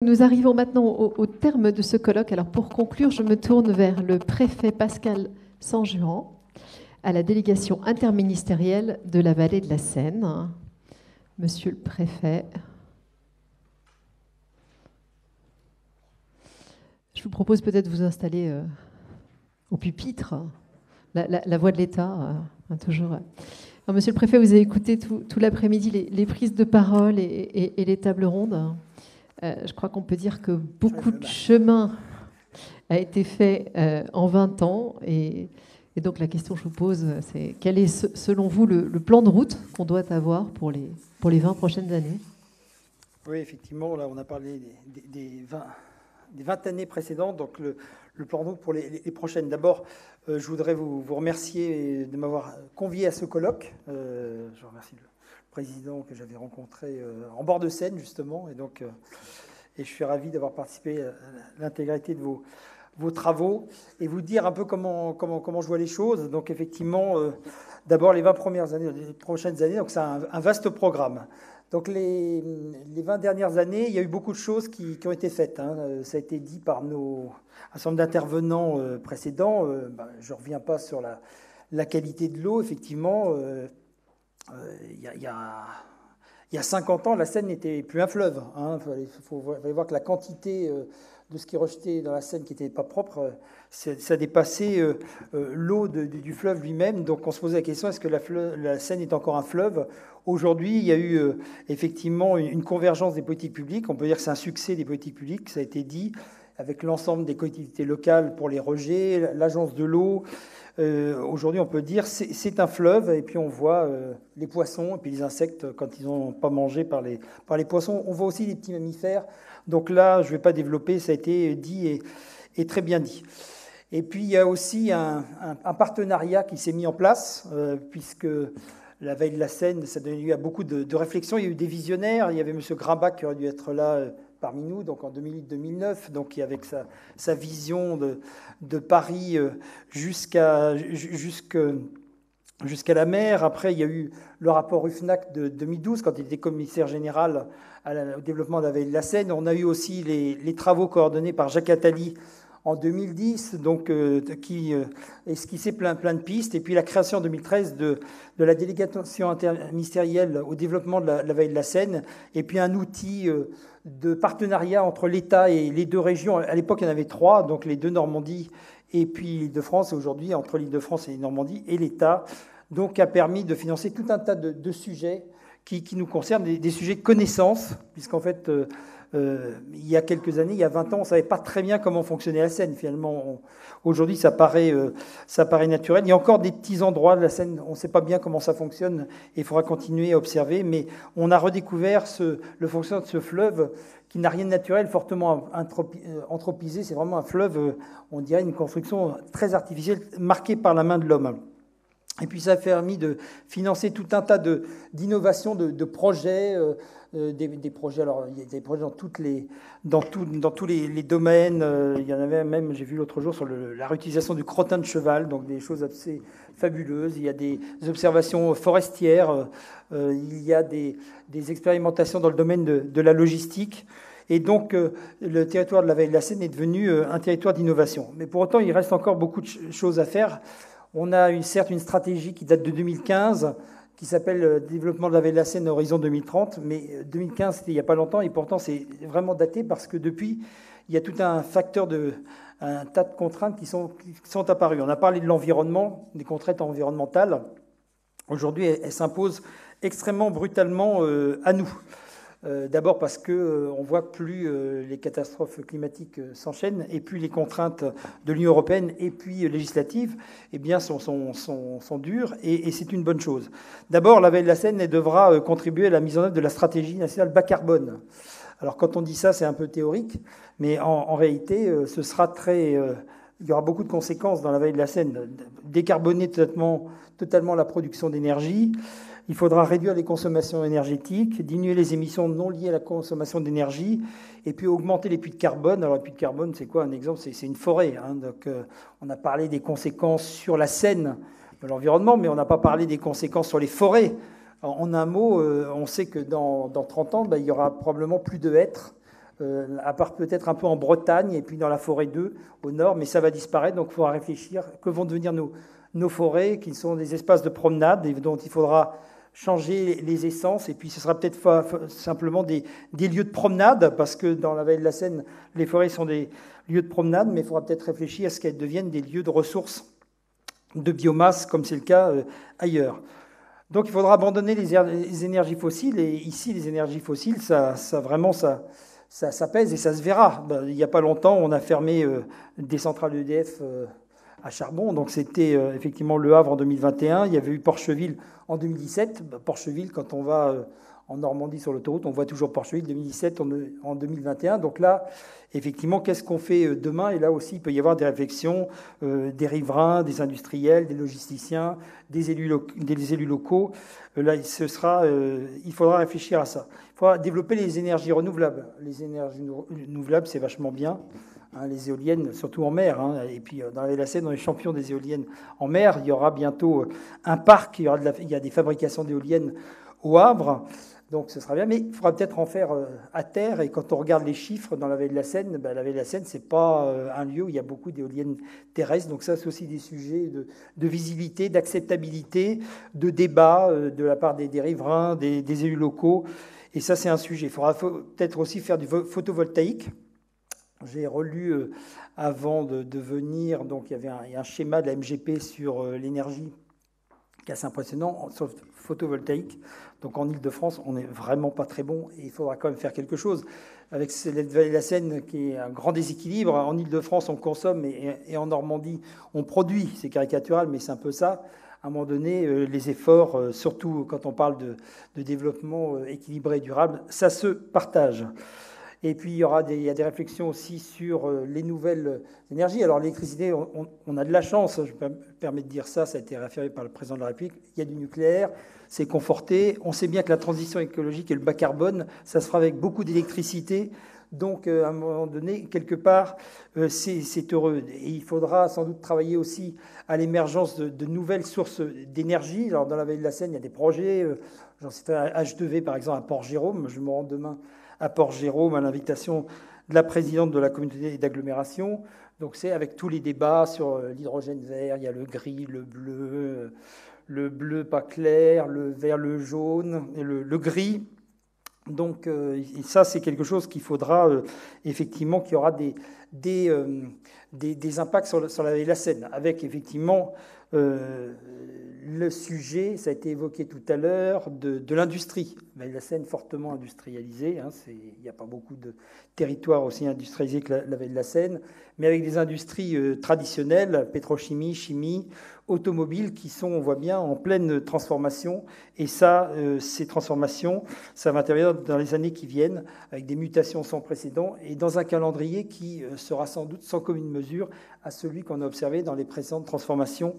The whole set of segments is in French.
Nous arrivons maintenant au terme de ce colloque. Alors pour conclure, je me tourne vers le préfet Pascal Sanjuan, à la délégation interministérielle de la vallée de la Seine. Monsieur le préfet, je vous propose peut-être de vous installer au pupitre, la voix de l'État, toujours. Alors, monsieur le préfet, vous avez écouté tout l'après-midi les prises de parole et les tables rondes. Je crois qu'on peut dire que beaucoup de chemin a été fait en 20 ans. Et donc la question que je vous pose, c'est quel est selon vous le plan de route qu'on doit avoir pour les 20 prochaines années? Oui, effectivement, là on a parlé des 20 années précédentes, donc le plan de route pour les prochaines. D'abord, je voudrais vous remercier de m'avoir convié à ce colloque. Je remercie le président que j'avais rencontré en bord de Seine, justement, et je suis ravi d'avoir participé à l'intégralité de vos travaux et vous dire un peu comment je vois les choses. Donc effectivement, d'abord les 20 premières années, les prochaines années, donc c'est un vaste programme. Donc les 20 dernières années, il y a eu beaucoup de choses qui ont été faites. Ça a été dit par un certain nombre d'intervenants précédents. Je ne reviens pas sur la qualité de l'eau. Effectivement, il y a 50 ans, la Seine n'était plus un fleuve. Il faut voir que la quantité de ce qui est rejeté dans la Seine qui n'était pas propre, ça dépassait l'eau du fleuve lui-même. Donc on se posait la question, est-ce que la Seine est encore un fleuve? Aujourd'hui, il y a eu effectivement une convergence des politiques publiques. On peut dire que c'est un succès des politiques publiques, ça a été dit, avec l'ensemble des collectivités locales pour les rejets, l'agence de l'eau. Aujourd'hui, on peut dire c'est un fleuve, et puis on voit les poissons et puis les insectes quand ils n'ont pas mangé par les poissons. On voit aussi les petits mammifères. Donc là, je ne vais pas développer, ça a été dit et très bien dit. Et puis, il y a aussi un partenariat qui s'est mis en place, puisque la veille de la Seine, ça a donné lieu à beaucoup de réflexions. Il y a eu des visionnaires. Il y avait M. Grimbach qui aurait dû être là parmi nous, donc en 2008-2009, donc avec sa vision de Paris jusqu'à la mer. Après, il y a eu le rapport UFNAC de 2012, quand il était commissaire général au développement de la vallée de la Seine. On a eu aussi les travaux coordonnés par Jacques Attali en 2010, donc, qui esquissait plein de pistes. Et puis la création en 2013 de la délégation interministérielle au développement de la vallée de la Seine, et puis un outil de partenariat entre l'État et les deux régions. À l'époque, il y en avait 3, donc les deux Normandies et puis l'Île-de-France. Et aujourd'hui, entre l'Île-de-France et les Normandies et l'État, donc a permis de financer tout un tas de sujets qui nous concernent, des sujets de connaissance, puisqu'en fait, il y a quelques années, il y a 20 ans, on ne savait pas très bien comment fonctionnait la Seine. Finalement, aujourd'hui, ça paraît naturel. Il y a encore des petits endroits de la Seine, on ne sait pas bien comment ça fonctionne, et il faudra continuer à observer. Mais on a redécouvert le fonctionnement de ce fleuve qui n'a rien de naturel, fortement anthropisé. C'est vraiment un fleuve, on dirait une construction très artificielle, marquée par la main de l'homme. Et puis ça a permis de financer tout un tas d'innovations, de projets, des projets. Alors il y a des projets dans tous les domaines. Il y en avait même, j'ai vu l'autre jour, sur la réutilisation du crottin de cheval, donc des choses assez fabuleuses. Il y a des observations forestières. Il y a des expérimentations dans le domaine de la logistique. Et donc, le territoire de la vallée de la Seine est devenu un territoire d'innovation. Mais pour autant, il reste encore beaucoup de choses à faire. On a certes une stratégie qui date de 2015, qui s'appelle Développement de la vallée de la Seine à horizon 2030, mais 2015, c'était il n'y a pas longtemps, et pourtant c'est vraiment daté, parce que depuis, il y a tout un tas de contraintes qui sont apparues. On a parlé de l'environnement, des contraintes environnementales. Aujourd'hui, elles s'imposent extrêmement brutalement à nous. D'abord parce qu'on voit que plus les catastrophes climatiques s'enchaînent, et plus les contraintes de l'Union européenne et puis législatives sont dures, et c'est une bonne chose. D'abord, la vallée de la Seine devra contribuer à la mise en œuvre de la stratégie nationale bas carbone. Alors quand on dit ça, c'est un peu théorique, mais en réalité, ce sera il y aura beaucoup de conséquences dans la vallée de la Seine. Décarboner totalement la production d'énergie. Il faudra réduire les consommations énergétiques, diminuer les émissions non liées à la consommation d'énergie, et puis augmenter les puits de carbone. Alors, les puits de carbone, c'est quoi un exemple? C'est une forêt. Donc, on a parlé des conséquences sur la Seine de l'environnement, mais on n'a pas parlé des conséquences sur les forêts. En un mot, on sait que dans 30 ans, il y aura probablement plus de hêtres à part peut-être un peu en Bretagne et puis dans la forêt 2 au nord, mais ça va disparaître, donc il faudra réfléchir que vont devenir nos forêts, qui sont des espaces de promenade et dont il faudra changer les essences, et puis ce sera peut-être simplement des lieux de promenade, parce que dans la vallée de la Seine, les forêts sont des lieux de promenade, mais il faudra peut-être réfléchir à ce qu'elles deviennent des lieux de ressources de biomasse, comme c'est le cas ailleurs. Donc il faudra abandonner les énergies fossiles, et ici, les énergies fossiles, ça pèse et ça se verra. Il n'y a pas longtemps, on a fermé des centrales EDF à charbon, donc c'était effectivement Le Havre en 2021, il y avait eu Porcheville en 2017. Porcheville, quand on va en Normandie sur l'autoroute, on voit toujours Porcheville 2017 en 2021. Donc là, effectivement, qu'est-ce qu'on fait demain? Et là aussi, il peut y avoir des réflexions des riverains, des industriels, des logisticiens, des élus locaux. Là, il faudra réfléchir à ça. Il faudra développer les énergies renouvelables. Les énergies renouvelables, c'est vachement bien. Les éoliennes, surtout en mer. Et puis dans la Seine, on est champion des éoliennes en mer. Il y aura bientôt un parc, il y a des fabrications d'éoliennes au Havre. Donc ce sera bien, mais il faudra peut-être en faire à terre. Et quand on regarde les chiffres dans la vallée de la Seine, la vallée de la Seine, ce n'est pas un lieu où il y a beaucoup d'éoliennes terrestres. Donc ça, c'est aussi des sujets de visibilité, d'acceptabilité, de débat de la part des riverains, des élus locaux. Et ça, c'est un sujet. Il faudra peut-être aussi faire du photovoltaïque. J'ai relu avant de venir, donc il y avait un schéma de la MGP sur l'énergie qui est assez impressionnant, sauf photovoltaïque. Donc en Ile-de-France, on n'est vraiment pas très bon et il faudra quand même faire quelque chose. Avec la vallée de la Seine qui est un grand déséquilibre, en Ile-de-France on consomme et en Normandie on produit. C'est caricatural, mais c'est un peu ça. À un moment donné, les efforts, surtout quand on parle de développement équilibré et durable, ça se partage. Et puis, il y a des réflexions aussi sur les nouvelles énergies. Alors, l'électricité, on a de la chance, je me permets de dire ça, ça a été référé par le président de la République. Il y a du nucléaire, c'est conforté. On sait bien que la transition écologique et le bas carbone, ça se fera avec beaucoup d'électricité. Donc, à un moment donné, quelque part, c'est heureux. Et il faudra sans doute travailler aussi à l'émergence de nouvelles sources d'énergie. Alors, dans la vallée de la Seine, il y a des projets. J'en cite un H2V, par exemple, à Port-Jérôme. Je me rends demain à Port-Jérôme, à l'invitation de la présidente de la communauté d'agglomération. Donc c'est avec tous les débats sur l'hydrogène vert, il y a le gris, le bleu pas clair, le vert, le jaune, et le gris. Donc ça, c'est quelque chose qu'il faudra effectivement, qu'il y aura des impacts sur la vallée de la Seine, avec effectivement le sujet, ça a été évoqué tout à l'heure, de l'industrie. La Seine fortement industrialisée, il n'y a pas beaucoup de territoires aussi industrialisés que la vallée de la Seine, mais avec des industries traditionnelles, pétrochimie, chimie, automobile, qui sont, on voit bien, en pleine transformation. Et ça, ces transformations, ça va intervenir dans les années qui viennent, avec des mutations sans précédent, et dans un calendrier qui sera sans doute sans commune mesure à celui qu'on a observé dans les précédentes transformations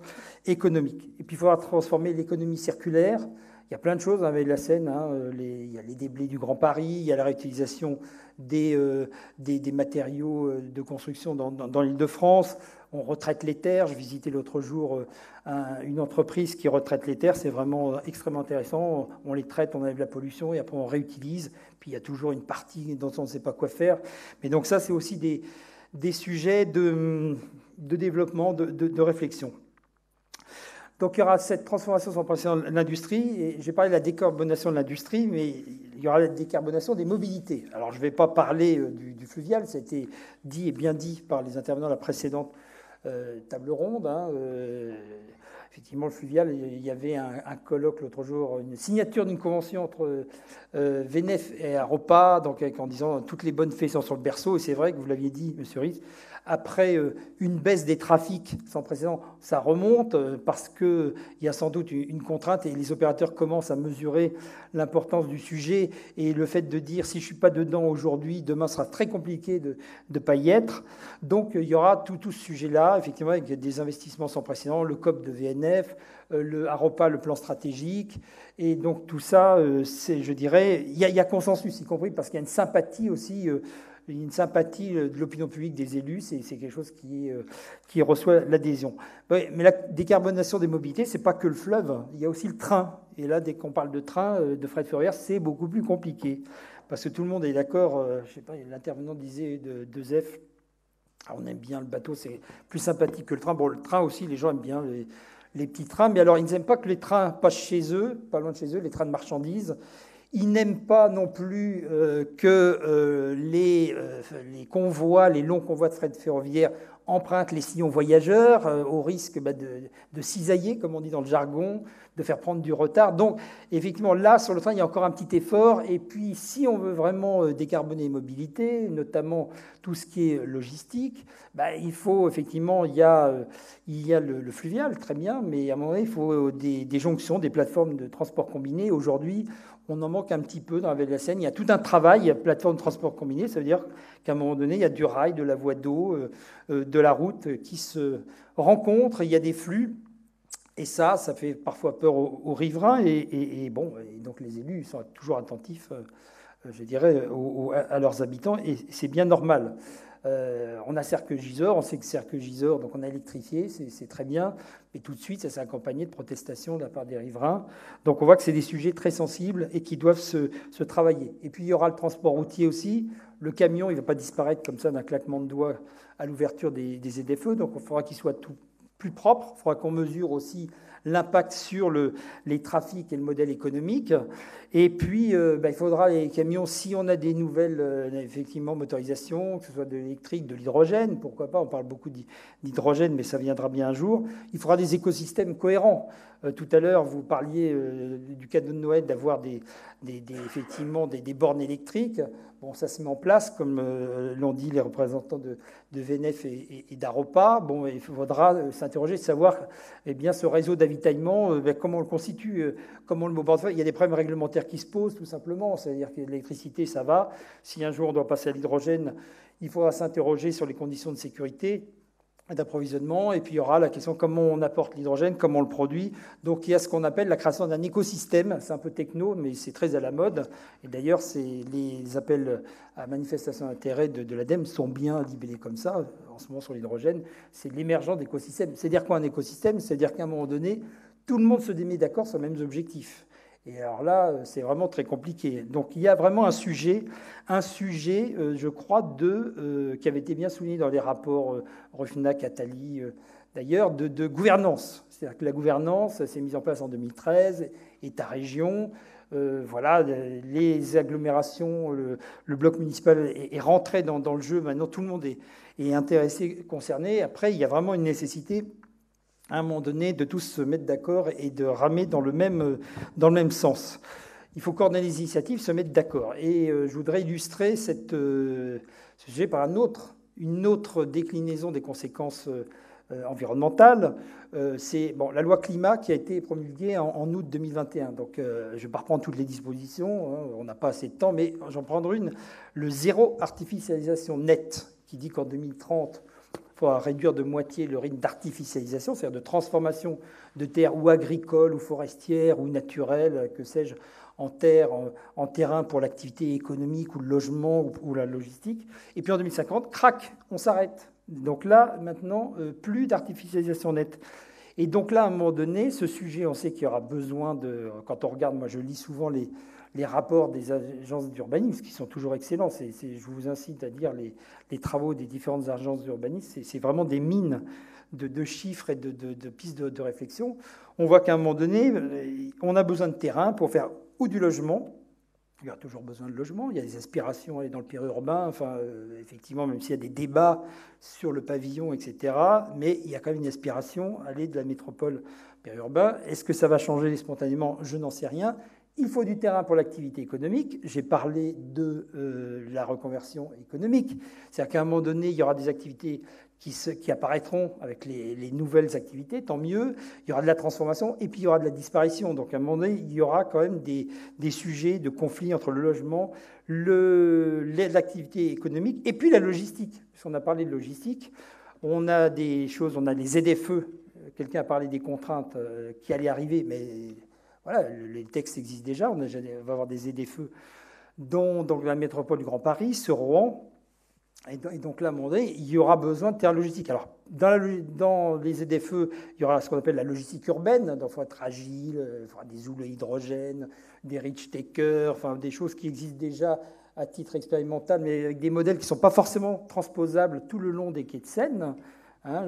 économiques. Et puis il faudra transformer l'économie circulaire. Il y a plein de choses avec la Seine. Il y a les déblais du Grand Paris, il y a la réutilisation des matériaux de construction dans l'Île-de-France. On retraite les terres. Je visitais l'autre jour une entreprise qui retraite les terres. C'est vraiment extrêmement intéressant. On les traite, on enlève la pollution et après on réutilise. Puis il y a toujours une partie dont on ne sait pas quoi faire. Mais donc ça, c'est aussi des sujets de développement, de réflexion. Donc il y aura cette transformation sans précédent de l'industrie, et j'ai parlé de la décarbonation de l'industrie, mais il y aura la décarbonation des mobilités. Alors je ne vais pas parler du fluvial, ça a été dit et bien dit par les intervenants de la précédente table ronde. Effectivement, le fluvial, il y avait un colloque l'autre jour, une signature d'une convention entre VNF et Aropa, donc en disant toutes les bonnes fées sont sur le berceau, et c'est vrai que vous l'aviez dit, monsieur Ries. Après une baisse des trafics sans précédent, ça remonte parce qu'il y a sans doute une contrainte et les opérateurs commencent à mesurer l'importance du sujet et le fait de dire si je ne suis pas dedans aujourd'hui, demain sera très compliqué de ne pas y être. Donc il y aura tout ce sujet-là, effectivement, avec des investissements sans précédent, le COP de VNF, le Aropa, le plan stratégique. Et donc tout ça, je dirais, il y a consensus, y compris parce qu'il y a une sympathie aussi. Une sympathie de l'opinion publique, des élus, c'est quelque chose qui reçoit l'adhésion. Mais la décarbonation des mobilités, c'est pas que le fleuve, il y a aussi le train. Et là, dès qu'on parle de train, de fret ferroviaire, c'est beaucoup plus compliqué. parce que tout le monde est d'accord, je sais pas, l'intervenant disait de Zef, on aime bien le bateau, c'est plus sympathique que le train. Bon, le train aussi, les gens aiment bien les petits trains, mais alors ils n'aiment pas que les trains passent chez eux, pas loin de chez eux, les trains de marchandises. Ils n'aiment pas non plus que les convois, les longs convois de fret ferroviaire empruntent les sillons voyageurs au risque de cisailler, comme on dit dans le jargon, de faire prendre du retard. Donc, effectivement, là, sur le train, il y a encore un petit effort. Et puis, si on veut vraiment décarboner les mobilités, notamment tout ce qui est logistique, il faut, effectivement, il y a le fluvial, très bien, mais à un moment donné, il faut des jonctions, des plateformes de transport combiné. Aujourd'hui, on en manque un petit peu dans la vallée de la Seine. Il y a tout un travail, il y a plateforme de transport combiné, ça veut dire qu'à un moment donné, il y a du rail, de la voie d'eau, de la route qui se rencontrent, il y a des flux. Et ça fait parfois peur aux riverains. Et donc les élus sont toujours attentifs, je dirais, à leurs habitants. Et c'est bien normal. On a Serqueux-Gisors, on sait que Serqueux-Gisors, donc on a électrifié, c'est très bien. Mais tout de suite, ça s'est accompagné de protestations de la part des riverains. Donc on voit que c'est des sujets très sensibles et qui doivent se travailler. Et puis il y aura le transport routier aussi. Le camion, il ne va pas disparaître comme ça d'un claquement de doigts à l'ouverture des ZFE. Donc il faudra qu'il soit tout plus propre. Il faudra qu'on mesure aussi l'impact sur les trafics et le modèle économique. Et puis, il faudra les camions, si on a des nouvelles, effectivement, motorisations, que ce soit de l'électrique, de l'hydrogène, pourquoi pas, on parle beaucoup d'hydrogène, mais ça viendra bien un jour. Il faudra des écosystèmes cohérents. Tout à l'heure, vous parliez du cadeau de Noël, d'avoir effectivement des bornes électriques. Bon, ça se met en place, comme l'ont dit les représentants de VNF et d'Aropa. Bon, il faudra s'interroger, savoir ce réseau d'avitaillement, comment on le constitue, comment le mobile. Il y a des problèmes réglementaires qui se posent, tout simplement. C'est-à-dire que l'électricité, ça va. Si un jour on doit passer à l'hydrogène, il faudra s'interroger sur les conditions de sécurité d'approvisionnement, et puis il y aura la question comment on apporte l'hydrogène, comment on le produit. Donc il y a ce qu'on appelle la création d'un écosystème. C'est un peu techno, mais c'est très à la mode. Et d'ailleurs, les appels à manifestation d'intérêt de l'ADEME sont bien libellés comme ça, en ce moment sur l'hydrogène. C'est l'émergence d'écosystèmes. C'est-à-dire quoi un écosystème? C'est-à-dire qu'à un moment donné, tout le monde se met d'accord sur les mêmes objectifs. Et alors là, c'est vraiment très compliqué. Donc il y a vraiment un sujet, je crois, qui avait été bien souligné dans les rapports Ruffnac, Attali, d'ailleurs, de gouvernance. C'est-à-dire que la gouvernance s'est mise en place en 2013, État-région, les agglomérations, le bloc municipal est rentré dans le jeu. Maintenant, tout le monde est intéressé, concerné. Après, il y a vraiment une nécessité à un moment donné, de tous se mettre d'accord et de ramer dans le même sens. Il faut coordonner les initiatives, se mettre d'accord. Et je voudrais illustrer ce sujet par une autre déclinaison des conséquences environnementales. C'est la loi climat qui a été promulguée en août 2021. Donc je ne vais pas reprendre toutes les dispositions, hein, on n'a pas assez de temps, mais j'en prendrai une. Le zéro artificialisation nette, qui dit qu'en 2030, il faut réduire de moitié le rythme d'artificialisation, c'est-à-dire de transformation de terres ou agricoles ou forestières ou naturelles, que sais-je, en terrain pour l'activité économique ou le logement ou la logistique. Et puis en 2050, crac, on s'arrête. Donc là, maintenant, plus d'artificialisation nette. Et donc là, à un moment donné, ce sujet, on sait qu'il y aura besoin de... Quand on regarde, moi je lis souvent les rapports des agences d'urbanisme, qui sont toujours excellents. Je vous incite à lire les travaux des différentes agences d'urbanisme. C'est vraiment des mines de chiffres et de pistes de réflexion. On voit qu'à un moment donné, on a besoin de terrain pour faire ou du logement. Il y a toujours besoin de logement. Il y a des aspirations à aller dans le périurbain. Enfin, effectivement, même s'il y a des débats sur le pavillon, etc., mais il y a quand même une aspiration à aller de la métropole périurbain. Est-ce que ça va changer spontanément? Je n'en sais rien. Il faut du terrain pour l'activité économique. J'ai parlé de la reconversion économique. C'est-à-dire qu'à un moment donné, il y aura des activités qui apparaîtront avec les nouvelles activités, tant mieux. Il y aura de la transformation et puis il y aura de la disparition. Donc à un moment donné, il y aura quand même des sujets de conflit entre le logement, l'activité économique et puis la logistique. Puisqu'on a parlé de logistique, on a des choses, on a les ZFE. Quelqu'un a parlé des contraintes qui allaient arriver, mais... Voilà, les textes existent déjà. On va avoir des ZFE dans la métropole du Grand Paris, sur Rouen. Et donc là, à un moment donné, il y aura besoin de terrain logistique. Alors, dans les ZFE, il y aura ce qu'on appelle la logistique urbaine. Donc, il faut être agile, il faudra des houles à hydrogène, des rich takers, enfin, des choses qui existent déjà à titre expérimental, mais avec des modèles qui ne sont pas forcément transposables tout le long des quais de Seine. Hein,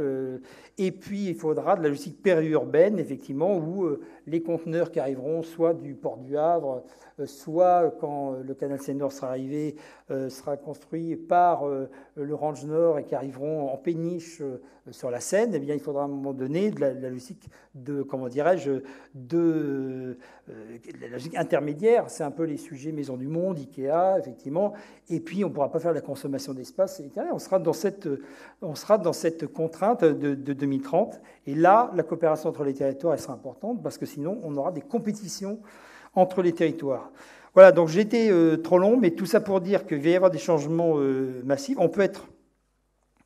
et puis, il faudra de la logistique périurbaine, effectivement, où les conteneurs qui arriveront soit du port du Havre, soit quand le canal Seine-Nord sera arrivé, sera construit par le Range Nord et qui arriveront en péniche sur la Seine, eh bien, il faudra à un moment donné de la logistique de, comment dirais-je, la logistique intermédiaire. C'est un peu les sujets Maison du Monde, Ikea, effectivement. Et puis, on ne pourra pas faire de la consommation d'espace. On sera dans cette contrainte de 2030. Et là, la coopération entre les territoires, elle sera importante parce que sinon, on aura des compétitions entre les territoires. Voilà, donc j'ai été trop long, mais tout ça pour dire qu'il va y avoir des changements massifs. On peut être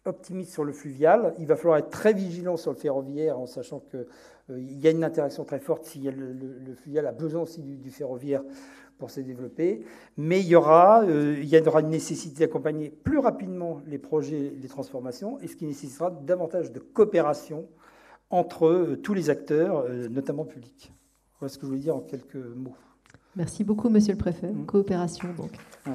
optimiste sur le fluvial. Il va falloir être très vigilant sur le ferroviaire en sachant qu'il y a une interaction très forte si le fluvial a besoin aussi du ferroviaire pour se développer. Mais il y aura une nécessité d'accompagner plus rapidement les projets, les transformations, et ce qui nécessitera davantage de coopération entre tous les acteurs, notamment publics. Voilà ce que je voulais dire en quelques mots. Merci beaucoup, Monsieur le Préfet. Coopération, donc. Ouais.